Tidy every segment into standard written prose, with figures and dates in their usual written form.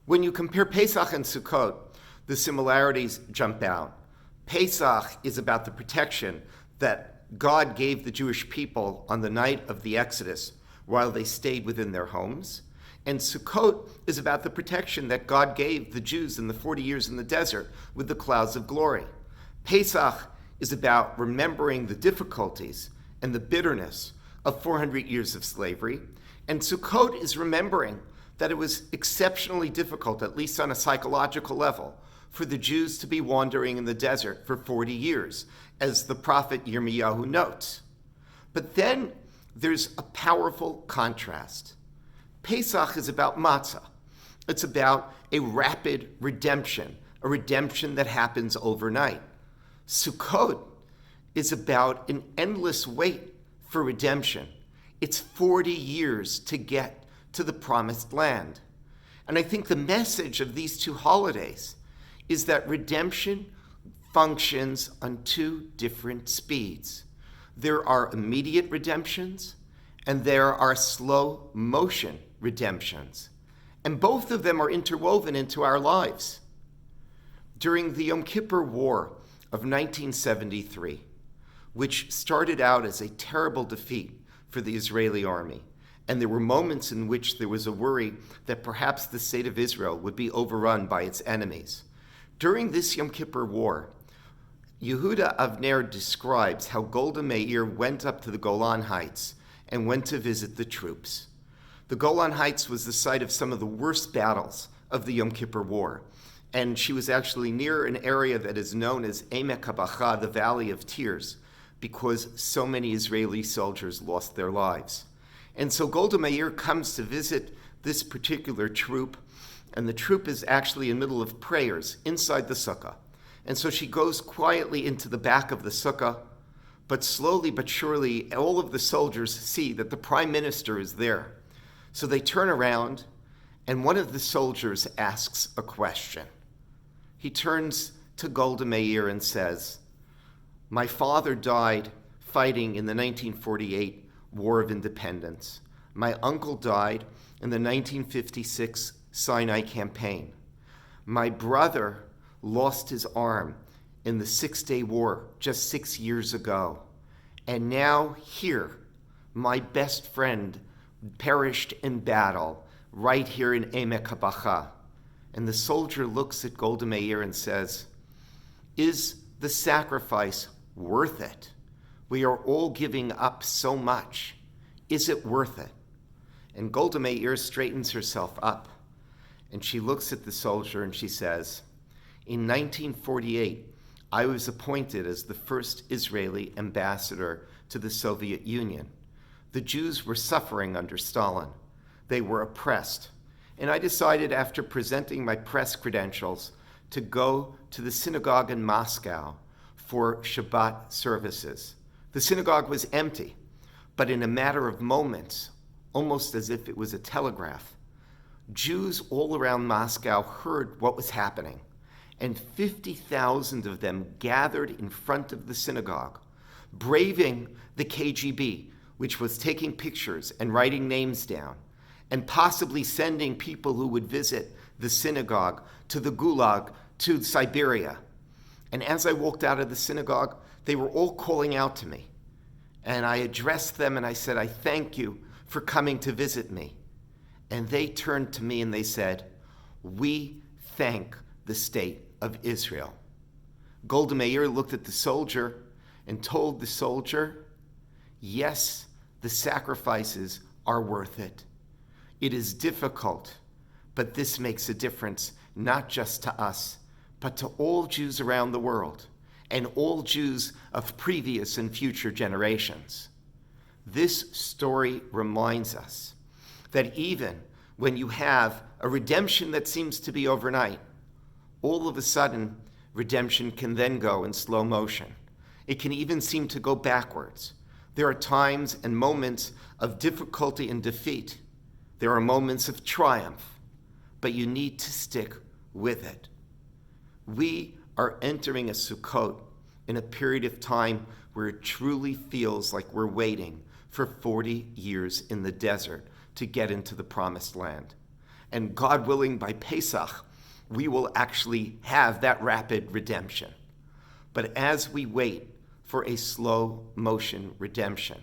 When you compare Pesach and Sukkot, the similarities jump out. Pesach is about the protection that God gave the Jewish people on the night of the Exodus while they stayed within their homes. And Sukkot is about the protection that God gave the Jews in the 40 years in the desert with the clouds of glory. Pesach is about remembering the difficulties and the bitterness of 400 years of slavery. And Sukkot is remembering that it was exceptionally difficult, at least on a psychological level, for the Jews to be wandering in the desert for 40 years, as the prophet Yirmiyahu notes. But then there's a powerful contrast. Pesach is about matzah. It's about a rapid redemption, a redemption that happens overnight. Sukkot is about an endless wait for redemption. It's 40 years to get to the promised land. And I think the message of these two holidays is that redemption functions on two different speeds. There are immediate redemptions and there are slow motion redemptions. And both of them are interwoven into our lives. During the Yom Kippur War of 1973, which started out as a terrible defeat for the Israeli army, and there were moments in which there was a worry that perhaps the state of Israel would be overrun by its enemies. During this Yom Kippur War, Yehuda Avner describes how Golda Meir went up to the Golan Heights and went to visit the troops. The Golan Heights was the site of some of the worst battles of the Yom Kippur War, and she was actually near an area that is known as Emek HaBacha, the Valley of Tears, because so many Israeli soldiers lost their lives. And so Golda Meir comes to visit this particular troop, and the troop is actually in the middle of prayers inside the sukkah. And so she goes quietly into the back of the sukkah, but slowly but surely all of the soldiers see that the prime minister is there. So they turn around, and one of the soldiers asks a question. He turns to Golda Meir and says, "My father died fighting in the 1948 War of Independence. My uncle died in the 1956 Sinai campaign. My brother lost his arm in the Six-Day War just 6 years ago. And now here, my best friend perished in battle right here in Emek HaBacha." And the soldier looks at Golda Meir and says, "Is the sacrifice worth it? We are all giving up so much. Is it worth it?" And Golda Meir straightens herself up, and she looks at the soldier and she says, "In 1948, I was appointed as the first Israeli ambassador to the Soviet Union. The Jews were suffering under Stalin. They were oppressed. And I decided, after presenting my press credentials, to go to the synagogue in Moscow for Shabbat services. The synagogue was empty, but in a matter of moments, almost as if it was a telegraph, Jews all around Moscow heard what was happening, and 50,000 of them gathered in front of the synagogue, braving the KGB, which was taking pictures and writing names down, and possibly sending people who would visit the synagogue to the Gulag, to Siberia. And as I walked out of the synagogue, they were all calling out to me. And I addressed them and I said, "I thank you for coming to visit me." And they turned to me and they said, "We thank the state of Israel." Golda Meir looked at the soldier and told the soldier, "Yes, the sacrifices are worth it. It is difficult, but this makes a difference not just to us, but to all Jews around the world and all Jews of previous and future generations." This story reminds us that even when you have a redemption that seems to be overnight, all of a sudden, redemption can then go in slow motion. It can even seem to go backwards. There are times and moments of difficulty and defeat. There are moments of triumph, but you need to stick with it. We are entering a Sukkot in a period of time where it truly feels like we're waiting for 40 years in the desert to get into the promised land. And God willing, by Pesach, we will actually have that rapid redemption. But as we wait for a slow motion redemption,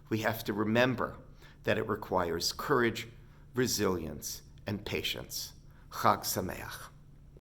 we have to remember that it requires courage, resilience, and patience. Chag Sameach.